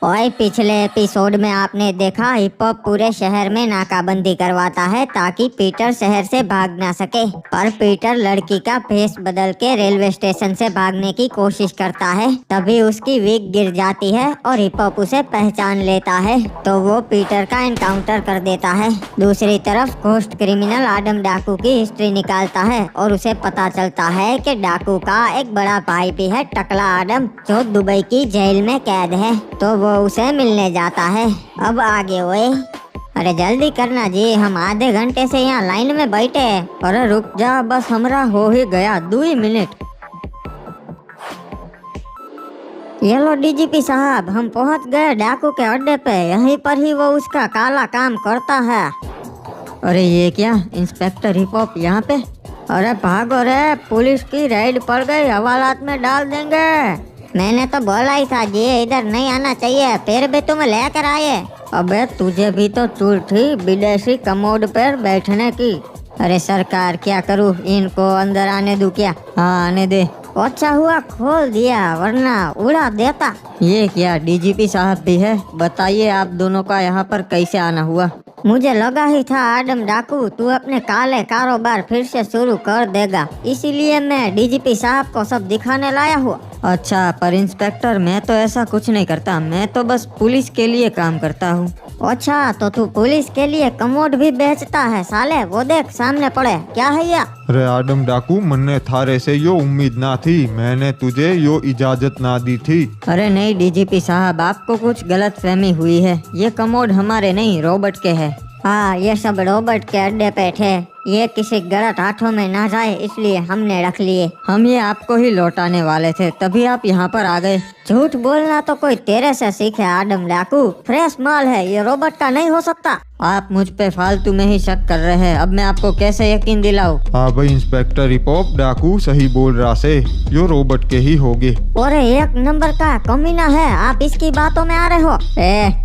और पिछले एपिसोड में आपने देखा हिप हॉप पूरे शहर में नाकाबंदी करवाता है ताकि पीटर शहर से भाग ना सके। पर पीटर लड़की का भेष बदल के रेलवे स्टेशन से भागने की कोशिश करता है। तभी उसकी विग गिर जाती है और हिप हॉप उसे पहचान लेता है तो वो पीटर का एनकाउंटर कर देता है। दूसरी तरफ घोस्ट क्रिमिनल आदम डाकू की हिस्ट्री निकालता है और उसे पता चलता है कि डाकू का एक बड़ा भाई भी है, टकला आदम, जो दुबई की जेल में कैद है। तो वो उसे मिलने जाता है। अब आगे हुए। अरे जल्दी करना जी, हम आधे घंटे से यहाँ लाइन में बैठे हैं। अरे रुक जा, बस हमरा हो ही गया 2 मिनट। ये लो डीजीपी साहब, हम पहुँच गए डाकू के अड्डे पे। यहीं पर ही वो उसका काला काम करता है। अरे ये क्या, इंस्पेक्टर हिप हॉप यहाँ पे? अरे भागो रे, पुलिस की रेड पड़ गई, हवालात में डाल देंगे। मैंने तो बोला ही था जी इधर नहीं आना चाहिए, फिर भी तुम लेकर आए। अबे तुझे भी तो चूल थी विदेशी कमोड पर बैठने की। अरे सरकार क्या करूँ, इनको अंदर आने दूं क्या? हाँ आने दे। अच्छा हुआ खोल दिया, वरना उड़ा देता। ये क्या, डीजीपी साहब भी है? बताइए आप दोनों का यहाँ पर कैसे आना हुआ? मुझे लगा ही था आदम डाकू तू अपने काले कारोबार फिर से शुरू कर देगा, इसीलिए मैं डीजीपी साहब को सब दिखाने लाया हूँ। अच्छा, पर इंस्पेक्टर मैं तो ऐसा कुछ नहीं करता, मैं तो बस पुलिस के लिए काम करता हूँ। अच्छा, तो तू पुलिस के लिए कमोड भी बेचता है साले? वो देख सामने पड़े, क्या है ये? अरे आदम डाकू, मन्ने थारे से यो उम्मीद ना थी, मैंने तुझे यो इजाजत ना दी थी। अरे नहीं डीजीपी साहब, आपको कुछ गलत फहमी हुई है। ये कमोड हमारे नहीं, रॉबर्ट के है। हाँ, ये सब रॉबर्ट के अड्डे पे थे। ये किसी गलत हाथों में ना जाए इसलिए हमने रख लिए। हम ये आपको ही लौटाने वाले थे, तभी आप यहाँ पर आ गए। झूठ बोलना तो कोई तेरे से सीखे आदम डाकू, फ्रेश माल है, ये रॉबर्ट का नहीं हो सकता। आप मुझ पे फालतू में ही शक कर रहे हैं, अब मैं आपको कैसे यकीन दिलाऊं? हाँ भाई, इंस्पेक्टर हिप हॉप डाकू सही बोल रहा से, यो रॉबर्ट के ही होगे। और एक नंबर का कमीना है, आप इसकी बातों में आ रहे हो?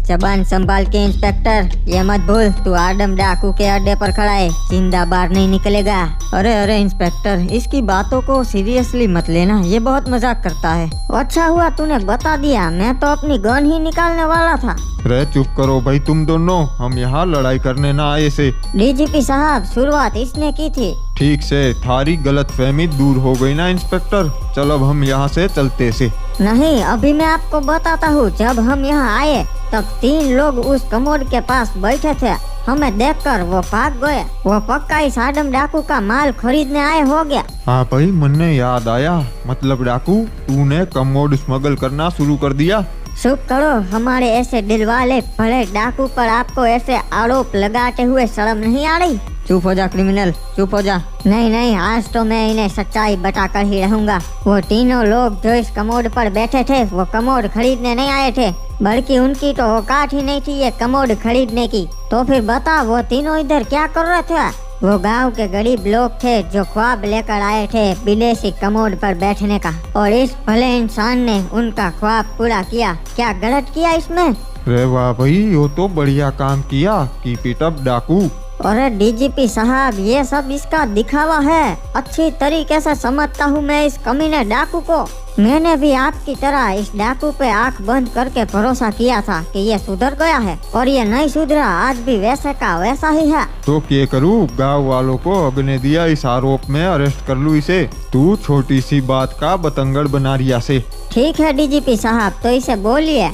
जबान संभाल के इंस्पेक्टर, ये मत भूल तू आदम डाकू के अड्डे पर खड़ा है, जिंदा बाहर नहीं निकलेगा। अरे इंस्पेक्टर, इसकी बातों को सीरियसली मत लेना, ये बहुत मजाक करता है। अच्छा हुआ तूने बता दिया, मैं तो अपनी गन ही निकालने वाला था। अरे चुप करो भाई तुम दोनों, हम यहाँ लड़ाई करने ना आए से। डीजीपी साहब, शुरुआत इसने की थी। ठीक से, थारी गलतफहमी दूर हो गई ना इंस्पेक्टर। चलो अब हम यहाँ से चलते से। नहीं, अभी मैं आपको बताता हूँ। जब हम यहाँ आए तब 3 लोग उस कमोड के पास बैठे थे। हमें देखकर वो भाग गए। वो पक्का इस आदम डाकू का माल खरीदने आए हो गया। हाँ भाई, मुन्ने याद आया, मतलब डाकू तूने कमोड स्मगल करना शुरू कर दिया। चुप करो, हमारे ऐसे दिल वाले भले डाकू पर आपको ऐसे आरोप लगाते हुए शर्म नहीं आ रही? चुप हो जा क्रिमिनल, चुप हो जा। नहीं, आज तो मैं इन्हें सच्चाई बताकर ही रहूंगा। वो तीनों लोग जो इस कमोड पर बैठे थे, वो कमोड खरीदने नहीं आए थे, बल्कि उनकी तो औकात ही नहीं थी ये कमोड खरीदने की। तो फिर बता, वो तीनों इधर क्या कर रहे थे? वो गांव के गरीब लोग थे जो ख्वाब लेकर आए थे विदेशी कमोड पर बैठने का, और इस भले इंसान ने उनका ख्वाब पूरा किया। क्या गलत किया इसमें? अरे वाह भाई, यो तो बढ़िया काम किया, कीप इट अप डाकू। अरे डीजीपी साहब, ये सब इसका दिखावा है। अच्छी तरीके से समझता हूँ मैं इस कमीने डाकू को। मैंने भी आपकी तरह इस डाकू पे आंख बंद करके भरोसा किया था कि ये सुधर गया है, और ये नहीं सुधरा, आज भी वैसे का वैसा ही है। तो क्या करूँ, गाँव वालों को अगने दिया इस आरोप में अरेस्ट कर लूँ इसे। तू छोटी सी बात का बतंगड़ बना रिया से। ठीक है डीजीपी साहब, तो इसे बोलिए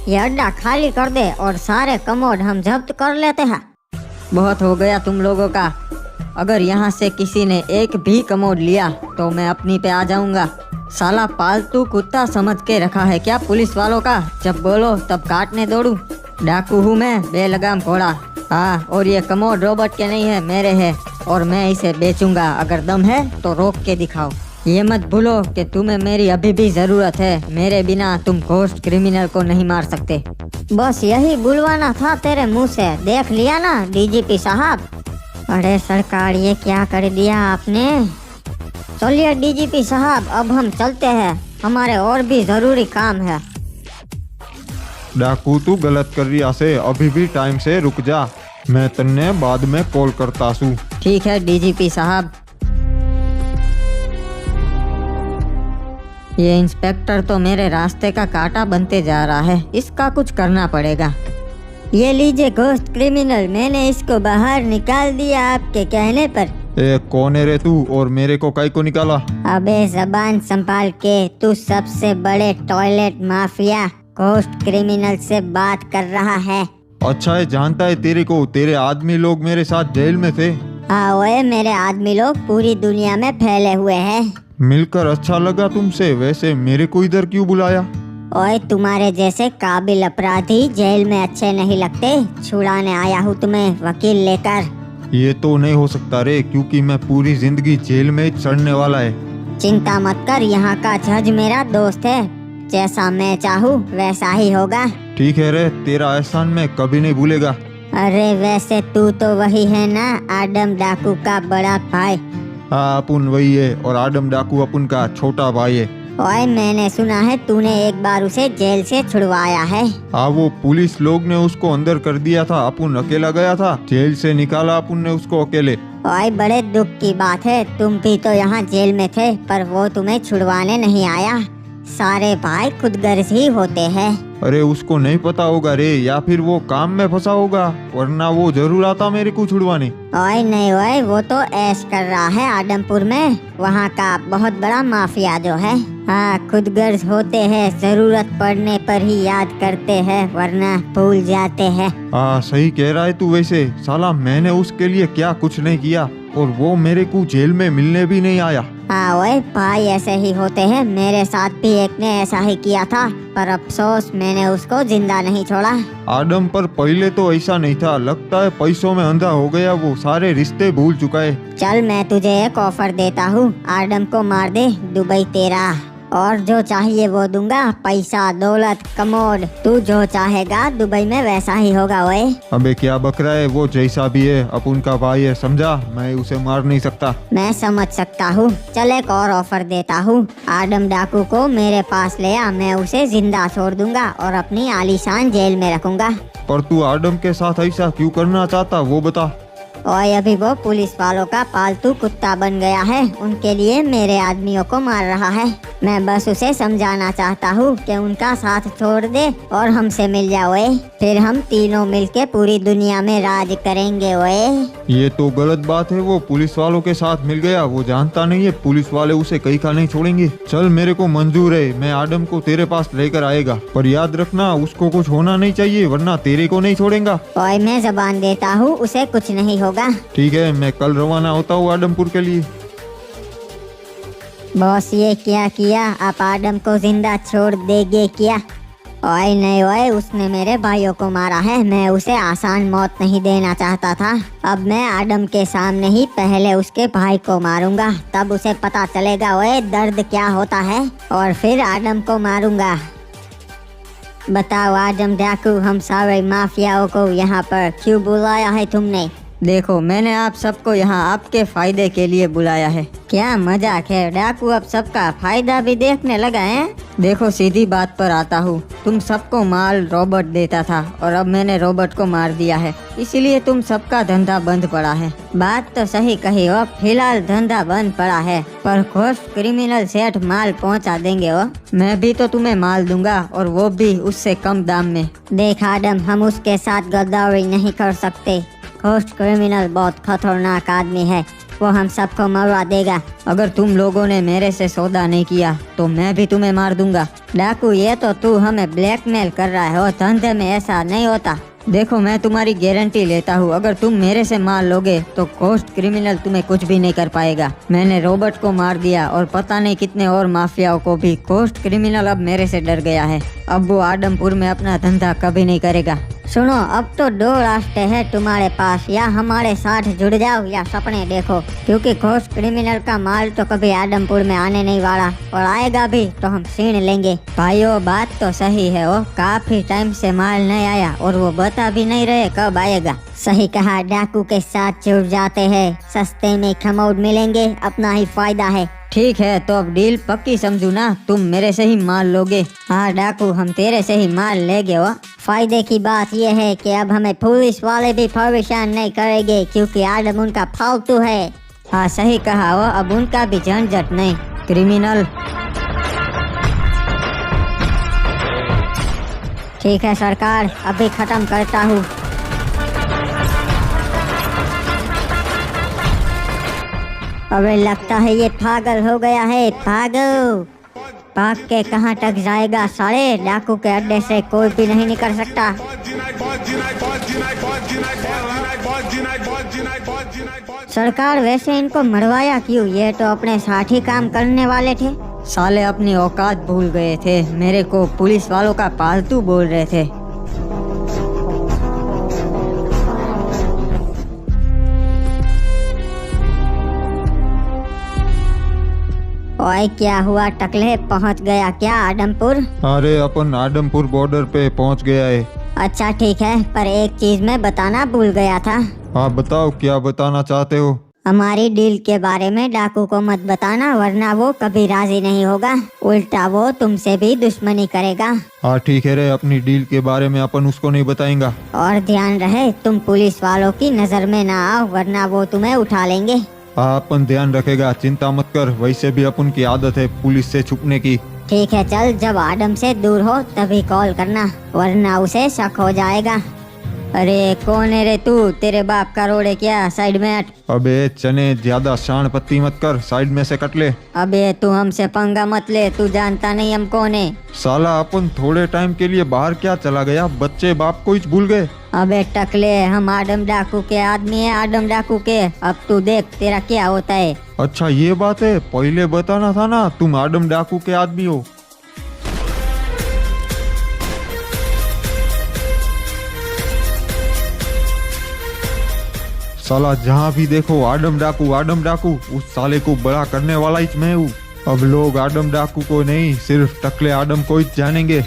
ये अड्डा खाली कर दे और सारे कमोड हम जब्त कर लेते हैं। बहुत हो गया तुम लोगों का। अगर यहाँ से किसी ने एक भी कमोड लिया तो मैं अपनी पे आ जाऊंगा। साला पालतू कुत्ता समझ के रखा है क्या पुलिस वालों का? जब बोलो तब काटने दौड़ू। डाकू हूँ मैं, बेलगाम घोड़ा। हाँ, और ये कमोड रॉबर्ट के नहीं है, मेरे है, और मैं इसे बेचूंगा। अगर दम है तो रोक के दिखाओ। ये मत भूलो कि तुम्हें मेरी अभी भी जरूरत है। मेरे बिना तुम घोस्ट क्रिमिनल को नहीं मार सकते। बस यही बुलवाना था तेरे मुंह से, देख लिया ना डीजीपी साहब। अरे सरकार, ये क्या कर दिया आपने? चलिए डीजीपी साहब, अब हम चलते हैं, हमारे और भी जरूरी काम है। डाकू तू गलत कर रिया से, अभी भी टाइम से रुक जा, मैं तन्ने बाद में कॉल करता सू। ठीक है डीजीपी साहब। ये इंस्पेक्टर तो मेरे रास्ते का कांटा बनते जा रहा है, इसका कुछ करना पड़ेगा। ये लीजिए घोस्ट क्रिमिनल, मैंने इसको बाहर निकाल दिया आपके कहने पर। ए कौन है रे तू और मेरे को काहे को निकाला? अबे जबान संभाल के, तू सबसे बड़े टॉयलेट माफिया घोस्ट क्रिमिनल से बात कर रहा है। अच्छा है, जानता है तेरे को, तेरे आदमी लोग मेरे साथ जेल में थे। हाँ ओए, मेरे आदमी लोग पूरी दुनिया में फैले हुए हैं। मिलकर अच्छा लगा तुमसे, वैसे मेरे को इधर क्यों बुलाया? ओए तुम्हारे जैसे काबिल अपराधी जेल में अच्छे नहीं लगते, छुड़ाने आया हूँ तुम्हें वकील लेकर। ये तो नहीं हो सकता रे, क्योंकि मैं पूरी जिंदगी जेल में ही सड़ने वाला है। चिंता मत कर, यहाँ का जज मेरा दोस्त है, जैसा मैं चाहूँ वैसा ही होगा। ठीक है रे, तेरा एहसान मैं कभी नहीं भूलेगा। अरे वैसे तू तो वही है ना, आदम डाकू का बड़ा भाई? हाँ अपुन वही है, और आदम डाकू अपुन का छोटा भाई है। ओए मैंने सुना है तूने एक बार उसे जेल से छुड़वाया है। हाँ वो पुलिस लोग ने उसको अंदर कर दिया था, अपुन अकेला गया था, जेल से निकाला अपुन ने उसको अकेले। ओए बड़े दुख की बात है, तुम भी तो यहाँ जेल में थे, पर वो तुम्हें छुड़वाने नहीं आया। सारे भाई खुदगर्ज ही होते हैं। अरे उसको नहीं पता होगा रे, या फिर वो काम में फंसा होगा, वरना वो जरूर आता मेरे को छुड़वाने। ओए नहीं ओए, वो तो ऐश कर रहा है आदमपुर में, वहाँ का बहुत बड़ा माफिया जो है। हाँ खुदगर्ज होते हैं, जरूरत पड़ने पर ही याद करते हैं, वरना भूल जाते हैं। हाँ सही कह रहा है तू। वैसे साला मैंने उसके लिए क्या कुछ नहीं किया, और वो मेरे को जेल में मिलने भी नहीं आया। हाँ ओए भाई ऐसे ही होते हैं, मेरे साथ भी एक ने ऐसा ही किया था, पर अफसोस मैंने उसको जिंदा नहीं छोड़ा। आदम पर पहले तो ऐसा नहीं था, लगता है पैसों में अंधा हो गया, वो सारे रिश्ते भूल चुका है। चल मैं तुझे एक ऑफर देता हूँ, आदम को मार दे, दुबई तेरा, और जो चाहिए वो दूंगा, पैसा दौलत कमोड, तू जो चाहेगा दुबई में वैसा ही होगा। ओए अबे क्या बक रहा है, वो जैसा भी है अपुन का भाई है, समझा? मैं उसे मार नहीं सकता। मैं समझ सकता हूँ, चल एक और ऑफर देता हूँ, आदम डाकू को मेरे पास ले आ, मैं उसे जिंदा छोड़ दूंगा और अपनी आलीशान जेल में रखूंगा। पर तू आदम के साथ ऐसा क्यों करना चाहता, वो बता। और अभी वो पुलिस वालों का पालतू कुत्ता बन गया है, उनके लिए मेरे आदमियों को मार रहा है। मैं बस उसे समझाना चाहता हूँ कि उनका साथ छोड़ दे और हमसे मिल जाओ, फिर हम तीनों मिलके पूरी दुनिया में राज करेंगे। ओए ये तो गलत बात है, वो पुलिस वालों के साथ मिल गया, वो जानता नहीं है पुलिस वाले उसे कहीं का नहीं छोड़ेंगे। चल मेरे को मंजूर है, मैं आदम को तेरे पास लेकर आएगा, पर याद रखना उसको कुछ होना नहीं चाहिए, वरना तेरे को नहीं छोड़ेगा। ओए मैं जबान देता हूँ, उसे कुछ नहीं होगा। ठीक है, मैं कल रवाना होता हूँ आदमपुर के लिए। बॉस ये क्या किया, आप आदम को जिंदा छोड़ देंगे क्या? ओए नहीं ओए, उसने मेरे भाइयों को मारा है, मैं उसे आसान मौत नहीं देना चाहता था। अब मैं आदम के सामने ही पहले उसके भाई को मारूंगा, तब उसे पता चलेगा ओए दर्द क्या होता है, और फिर आदम को मारूंगा। बताओ आदम डाकू, हम सारे माफियाओं को यहाँ पर क्यों बुलाया है तुमने? देखो मैंने आप सबको यहाँ आपके फायदे के लिए बुलाया है। क्या मजाक है डाकू, अब सबका फायदा भी देखने लगा है। देखो सीधी बात पर आता हूँ, तुम सबको माल रॉबर्ट देता था और अब मैंने रॉबर्ट को मार दिया है, इसीलिए तुम सबका धंधा बंद पड़ा है। बात तो सही कही हो, फिलहाल धंधा बंद पड़ा है, पर घोस्ट क्रिमिनल सेठ माल पहुँचा देंगे हो। मैं भी तो तुम्हें माल दूंगा, और वो भी उससे कम दाम में। देख आदम, हम उसके साथ गद्दारी नहीं कर सकते, घोस्ट क्रिमिनल बहुत खतरनाक आदमी है, वो हम सबको मरवा देगा। अगर तुम लोगों ने मेरे से सौदा नहीं किया तो मैं भी तुम्हें मार दूंगा। डाकू ये तो तू हमें ब्लैकमेल कर रहा है, और धंधे में ऐसा नहीं होता। देखो मैं तुम्हारी गारंटी लेता हूँ, अगर तुम मेरे से माल लोगे तो घोस्ट क्रिमिनल तुम्हें कुछ भी नहीं कर पाएगा। मैंने रॉबर्ट को मार दिया और पता नहीं कितने और माफियाओं को भी। घोस्ट क्रिमिनल अब मेरे से डर गया है, अब वो आदमपुर में अपना धंधा कभी नहीं करेगा। सुनो, अब तो दो रास्ते हैं तुम्हारे पास, या हमारे साथ जुड़ जाओ या सपने देखो, क्योंकि घोस्ट क्रिमिनल का माल तो कभी आदमपुर में आने नहीं वाला, और आएगा भी तो हम छीन लेंगे। भाइयों बात तो सही है, वो काफी टाइम से माल नहीं आया और वो बता भी नहीं रहे कब आएगा। सही कहा, डाकू के साथ जुड़ जाते हैं, सस्ते में खमौड मिलेंगे, अपना ही फायदा है। ठीक है तो अब डील पक्की समझू ना, तुम मेरे से ही माल लोगे? हाँ डाकू, हम तेरे से ही माल लेंगे। वो फायदे की बात यह है कि अब हमें पुलिस वाले भी परेशान नहीं करेंगे, क्योंकि आदम उनका फालतू है। हाँ सही कहा, वो अब उनका भी झंझट नहीं। क्रिमिनल ठीक है सरकार, अभी खत्म करता हूँ। अबे लगता है ये पागल हो गया है। भागो, भाग के कहाँ तक जाएगा साले? डाकू के अड्डे से कोई भी नहीं निकल सकता। सरकार, वैसे इनको मरवाया क्यों? ये तो अपने साथ ही काम करने वाले थे। साले अपनी औकात भूल गए थे, मेरे को पुलिस वालों का पालतू बोल रहे थे। ओए क्या हुआ टकले, पहुंच गया क्या आदमपुर? अरे अपन आदमपुर बॉर्डर पे पहुंच गया है। अच्छा ठीक है, पर एक चीज मैं बताना भूल गया था। हाँ बताओ, क्या बताना चाहते हो? हमारी डील के बारे में डाकू को मत बताना, वरना वो कभी राजी नहीं होगा। उल्टा वो तुमसे भी दुश्मनी करेगा। हाँ ठीक है रे, अपनी डील के बारे में अपन उसको नहीं बताएंगा। और ध्यान रहे तुम पुलिस वालों की नजर में ना आओ, वरना वो तुम्हें उठा लेंगे। हाँ अपन ध्यान रखेगा, चिंता मत कर। वैसे भी अपन की आदत है पुलिस से छुपने की। ठीक है चल, जब आदम से दूर हो तभी कॉल करना, वरना उसे शक हो जाएगा। अरे कौन है रे तू? तेरे बाप का रोड है क्या? साइड में हट। अबे चने, ज्यादा शान पत्ती मत कर, साइड में से कट ले। अबे तू हमसे पंगा मत ले, तू जानता नहीं हम कौन है। साला अपन थोड़े टाइम के लिए बाहर क्या चला गया, बच्चे बाप को ही भूल गए। अबे टकले, हम आदम डाकू के आदमी है, आदम डाकू के। अब तू देख तेरा क्या होता है। अच्छा ये बात है, पहले बताना था ना तुम आदम डाकू के आदमी हो। साला जहाँ भी देखो आदम डाकू, उस साले को बड़ा करने वाला ही मैं हूँ। अब लोग आदम डाकू को नहीं, सिर्फ टकले आदम को ही जानेंगे।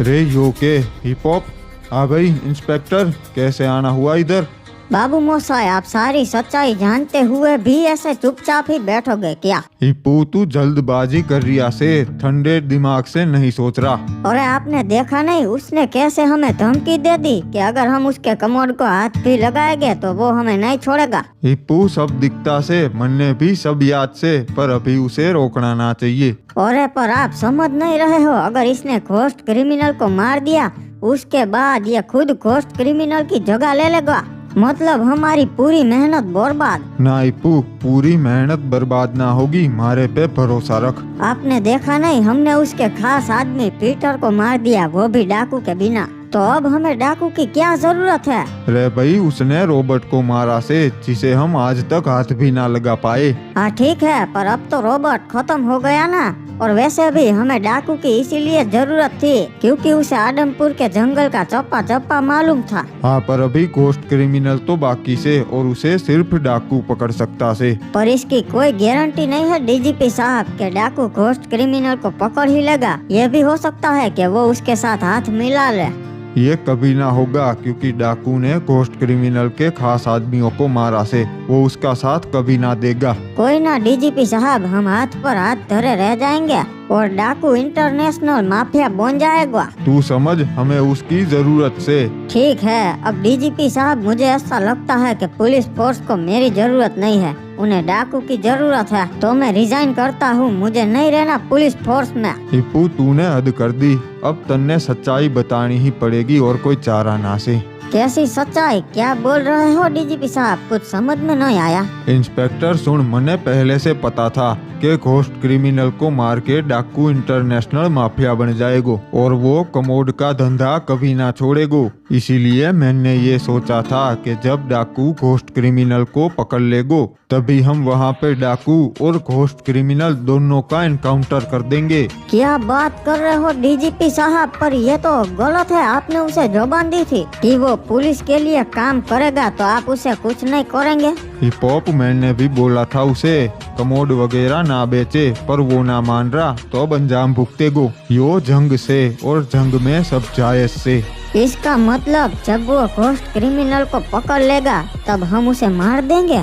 रे यो के हिप हॉप आ गई। इंस्पेक्टर कैसे आना हुआ इधर? बाबू मोसाई, आप सारी सच्चाई जानते हुए भी ऐसे चुपचाप ही बैठोगे क्या? हिप्पू तू जल्दबाजी कर रिया से, ठंडे दिमाग से नहीं सोच रहा। अरे आपने देखा नहीं उसने कैसे हमें धमकी दे दी कि अगर हम उसके कमोड को हाथ भी लगाएंगे तो वो हमें नहीं छोड़ेगा। हिप्पू सब दिखता से, मन ने भी सब याद से, पर अभी उसे रोकना ना चाहिए। अरे पर आप समझ नहीं रहे हो, अगर इसने घोस्ट क्रिमिनल को मार दिया उसके बाद ये खुद घोस्ट क्रिमिनल की जगह ले लेगा। मतलब हमारी पूरी मेहनत बर्बाद। ना हिप्पू, पूरी मेहनत बर्बाद ना होगी, मारे पे भरोसा रख। आपने देखा नहीं, हमने उसके खास आदमी पीटर को मार दिया, वो भी डाकू के बिना। तो अब हमें डाकू की क्या जरूरत है? रे भाई, उसने रॉबर्ट को मारा से, जिसे हम आज तक हाथ भी ना लगा पाए। हाँ ठीक है, पर अब तो रॉबर्ट खत्म हो गया ना। और वैसे भी हमें डाकू की इसीलिए जरूरत थी क्योंकि उसे आदमपुर के जंगल का चप्पा चप्पा मालूम था। हाँ पर अभी घोस्ट क्रिमिनल तो बाकी से, और उसे सिर्फ डाकू पकड़ सकता से। पर इसकी कोई गारंटी नहीं है डीजीपी साहब के डाकू घोस्ट क्रिमिनल को पकड़ ही लेगा। ये भी हो सकता है कि वो उसके साथ हाथ मिला ले। ये कभी ना होगा, क्योंकि डाकू ने घोस्ट क्रिमिनल के खास आदमियों को मारा से, वो उसका साथ कभी ना देगा। कोई ना डीजीपी साहब, हम हाथ पर हाथ धरे रह जाएंगे और डाकू इंटरनेशनल माफिया बन जाएगा। तू समझ, हमें उसकी जरूरत से। ठीक है, अब डीजीपी साहब मुझे ऐसा लगता है कि पुलिस फोर्स को मेरी जरूरत नहीं है, उन्हें डाकू की जरूरत है। तो मैं रिजाइन करता हूँ, मुझे नहीं रहना पुलिस फोर्स में। हिप्पू तूने हद कर दी, अब तन्ने सच्चाई बतानी ही पड़ेगी और कोई चारा ना से। कैसी सच्चाई? क्या बोल रहे हो डीजीपी साहब? कुछ समझ में नहीं आया। इंस्पेक्टर सुन, मने पहले से पता था कि घोस्ट क्रिमिनल को मार के डाकू इंटरनेशनल माफिया बन जाएगो और वो कमोड का धंधा कभी ना छोड़ेगो। इसीलिए मैंने ये सोचा था कि जब डाकू घोस्ट क्रिमिनल को पकड़ लेगो तभी हम वहाँ पे डाकू और घोस्ट क्रिमिनल दोनों का एनकाउंटर कर देंगे। क्या बात कर रहे हो डीजीपी साहब? पर ये तो गलत है, आपने उसे जुबान दी थी कि वो पुलिस के लिए काम करेगा, तो आप उसे कुछ नहीं करेंगे। हिप हॉप, मैंने भी बोला था उसे कमोड वगैरह ना बेचे, पर वो ना मान रहा, तो अब अंजाम भुगतेगो। यो जंग से, और जंग में सब जायज से। इसका मतलब जब वो घोस्ट क्रिमिनल को पकड़ लेगा तब हम उसे मार देंगे।